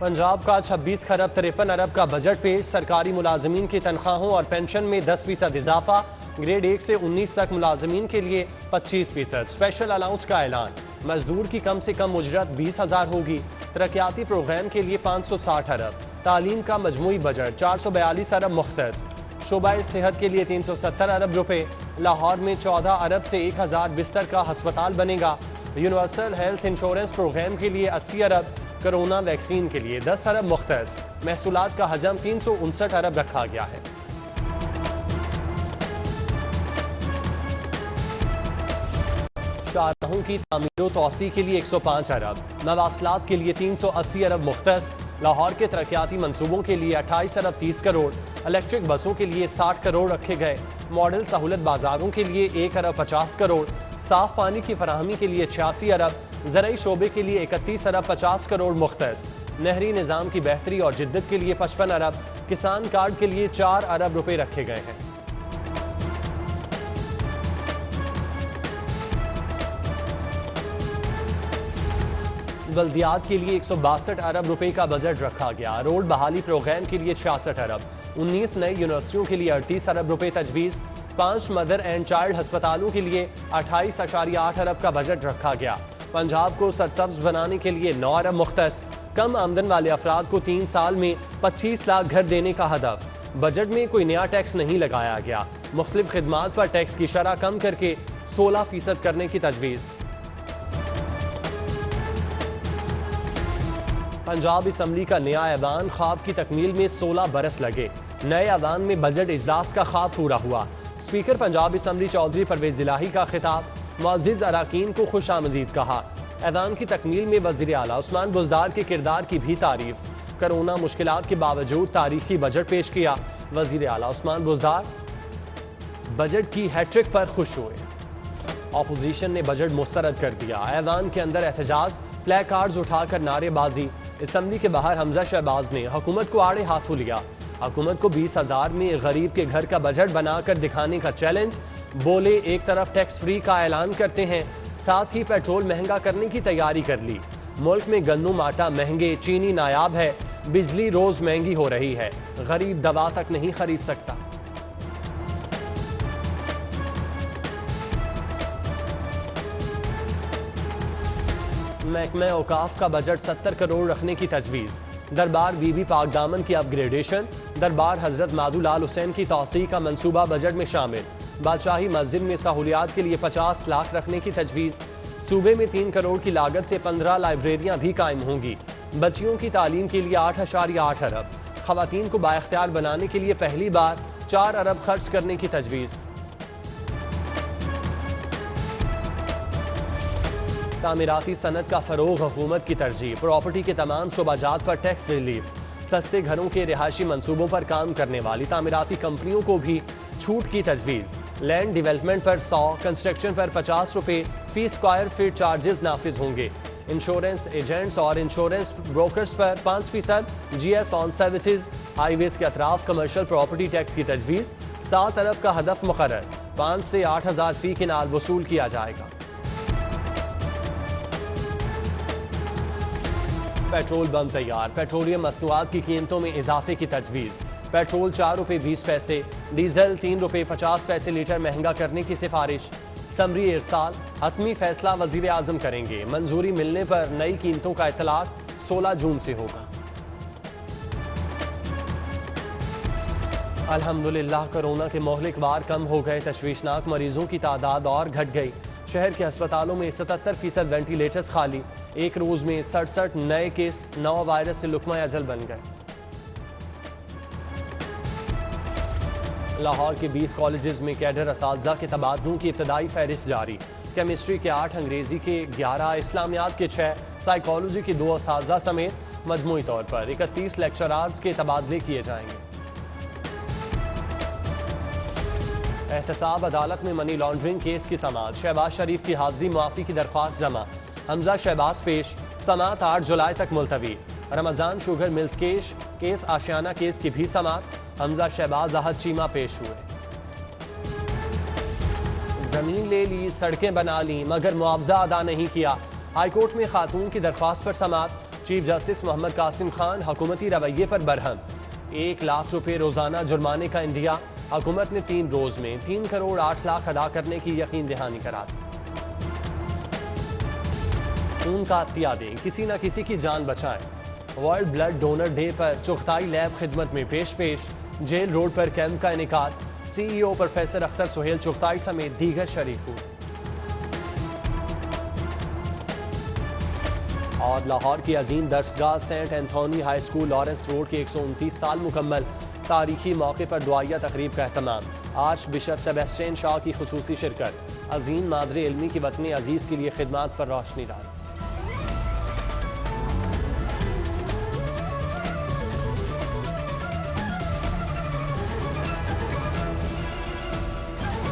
पंजाब का 26 खरब 53 अरब का बजट पेश। सरकारी मुलाजमीन की तनख्वाहों और पेंशन में 10% इजाफा। ग्रेड 1 से 19 तक मुलाजमीन के लिए 25%। स्पेशल अलाउंस का ऐलान। मजदूर की कम से कम उजरत 20,000 होगी। तरक्याती प्रोग्राम के लिए 560 अरब। तालीम का मजमूई बजट 442 अरब मुख्तस। शोबा सेहत के लिए 370 अरब रुपए। लाहौर में 14 अरब से 1000 बिस्तर का अस्पताल बनेगा। यूनिवर्सल हेल्थ इंश्योरेंस प्रोग्राम के लिए 80 अरब। कोरोना वैक्सीन के लिए 10 अरब मुख्तस। महसूलात का हजम 359 अरब रखा गया है। शाहराहों की तामीर व तौसी के लिए 105 अरब। मवासलात के लिए 380 अरब मुख्तस। लाहौर के तरक्याती मंसूबों के लिए 28 अरब 30 करोड़। इलेक्ट्रिक बसों के लिए 60 करोड़ रखे गए। मॉडल सहूलत बाजारों के लिए 1 अरब 50 करोड़। साफ पानी की फराहमी के लिए 86 अरब। ज़राई शोबे के लिए 31 अरब 50 करोड़ मुख्तस। नहरी निज़ाम की बेहतरी और जिद्दत के लिए 55 अरब। किसान कार्ड के लिए 4 अरब रुपए रखे गए हैं। बल्दियात के लिए 162 अरब रुपए का बजट रखा गया। रोड बहाली प्रोग्राम के लिए 66 अरब। 19 नई यूनिवर्सिटियों के लिए 38 अरब रुपए तजवीज़। 5 मदर एंड चाइल्ड अस्पतालों के लिए 28.8 अरब का बजट रखा गया। पंजाब को सरसब्ज बनाने के लिए 9 अरब मुख्तस। कम आमदन वाले अफराद को 3 साल में 25 लाख घर देने का हदफ। बजट में कोई नया टैक्स नहीं लगाया गया। मुख्तलिफ खिदमात पर टैक्स की शरह कम करके 16% करने की तजवीज़। पंजाब असम्बली का नया ऐवान। ख्वाब की तकमील में 16 बरस लगे। नए ऐवान में बजट इजलास का ख्वाब पूरा हुआ। स्पीकर पंजाब असम्बली चौधरी परवेज इलाही का खिताब। मुअज़्ज़िज़ अराकीन को खुश आमदीद कहा। ऐवान की तकमील में वज़ीर आला उस्मान बुज़दार के किरदार की भी तारीफ। कोरोना मुश्किलात के बावजूद तारीखी बजट पेश किया। वज़ीर आला उस्मान बुज़दार बजट की हैट्रिक पर खुश हुए। अपोजिशन ने बजट मुस्तरद कर दिया। ऐवान के अंदर एहतजाज, प्ले कार्ड्स उठाकर नारेबाजी। असम्बली के बाहर हमजा शहबाज ने हुकूमत को आड़े हाथों लिया। हुकूमत को 20,000 में गरीब के घर का बजट बनाकर दिखाने का चैलेंज। बोले एक तरफ टैक्स फ्री का ऐलान करते हैं, साथ ही पेट्रोल महंगा करने की तैयारी कर ली। मुल्क में गंदम आटा महंगे, चीनी नायाब है, बिजली रोज महंगी हो रही है, गरीब दवा तक नहीं खरीद सकता। महकमा औकाफ का बजट 70 करोड़ रखने की तजवीज़। दरबार बीबी पाक दामन की अपग्रेडेशन। दरबार हजरत मादुलाल हुसैन की तौसी का मंसूबा बजट में शामिल। बादशाही मस्जिद में सहूलियात के लिए 50 लाख रखने की तजवीज़। सूबे में 3 करोड़ की लागत से 15 लाइब्रेरियां भी कायम होंगी। बच्चियों की तालीम के लिए 8.8 अरब। खवातीन को बाइख्तियार बनाने के लिए पहली बार 4 अरब खर्च करने की तजवीज़। तामीराती सनत का फरोग हुकूमत की तरजीह। प्रॉपर्टी के तमाम शोबाजात पर टैक्स रिलीफ। सस्ते घरों के रिहायशी मंसूबों पर काम करने वाली तामीराती कंपनियों को भी छूट की तजवीज़। लैंड डेवलपमेंट पर 100, कंस्ट्रक्शन पर 50 रुपए फी स्क्वायर फीट चार्जेस नाफिज होंगे। इंश्योरेंस एजेंट्स और इंश्योरेंस ब्रोकर्स पर 5% GS ऑन सर्विसेज। हाईवेज के अतराफ कमर्शियल प्रॉपर्टी टैक्स की तजवीज़। 7 अरब का हदफ मुकर्रर। 5 से 8,000 फी के नाल वसूल किया जाएगा। पेट्रोल बम तैयार। पेट्रोलियम मसनूआत की कीमतों में इजाफे की तजवीज़। पेट्रोल 4 रुपये 20 पैसे, डीजल 3 रुपये 50 पैसे लीटर महंगा करने की सिफारिश। समरी इरसाल। हतमी फैसला वजीर आजम करेंगे। मंजूरी मिलने पर नई कीमतों का इतलाक 16 जून से होगा। अल्हम्दुलिल्लाह कोरोना के मोहलिक वार कम हो गए। तशवीशनाक मरीजों की तादाद और घट गई। शहर के अस्पतालों में 77% वेंटिलेटर्स खाली। एक रोज में 67 नए केस नवा वायरस से लुकमा अजल बन गए। लाहौर के 20 कॉलेजेस में कैडर असातिज़ा के तबादलों की इब्तदाई फहरिस्त जारी। केमिस्ट्री के 8, अंग्रेजी के 11, इस्लामियात के 6, साइकोलॉजी के 2 असातिज़ा समेत मजमूई तौर पर 31 लेक्चरार्स के तबादले किए जाएंगे। एहतसाब अदालत में मनी लॉन्ड्रिंग केस की समाअत। शहबाज शरीफ की हाजिरी मुआफ़ी की दरख्वास्त जमा। हमजा शहबाज पेश। समाअत 8 जुलाई तक मुलतवी। रमजान शुगर मिल्स केस आशियाना केस की भी समाअत। हमजा शहबाज अहद चीमा पेश हुए। जमीन ले ली, सड़कें बना ली, मगर मुआवजा अदा नहीं किया। हाईकोर्ट में खातून की दरख्वास्त पर समाअत। चीफ जस्टिस मोहम्मद कासिम खान हुकूमती रवैये पर बरहम। 1 लाख रुपए रोजाना जुर्माने का इंदिया। हुकूमत ने 3 रोज में 3 करोड़ 8 लाख अदा करने की यकीन दहानी करा दी। खून का अतिया दें, किसी न किसी की जान बचाएं। वर्ल्ड ब्लड डोनर डे पर चुगताई लैब खिदमत में पेश जेल रोड पर कैंप का इनेकाद। CEO प्रोफेसर अख्तर सुहेल चुगताई समेत दीगर शरीक हुए। और लाहौर की अजीम दर्सगाह saint Anthony high school Lawrence road के 129 साल मुकम्मल। तारीखी मौके पर दुआया तकरीब का एहतमाम। आर्च बिशप सेबेस्टियन शाह की खुसूसी शिरकत। अजीम मादरे इल्मी की वतन अजीज के लिए खिदमात पर रोशनी डाली।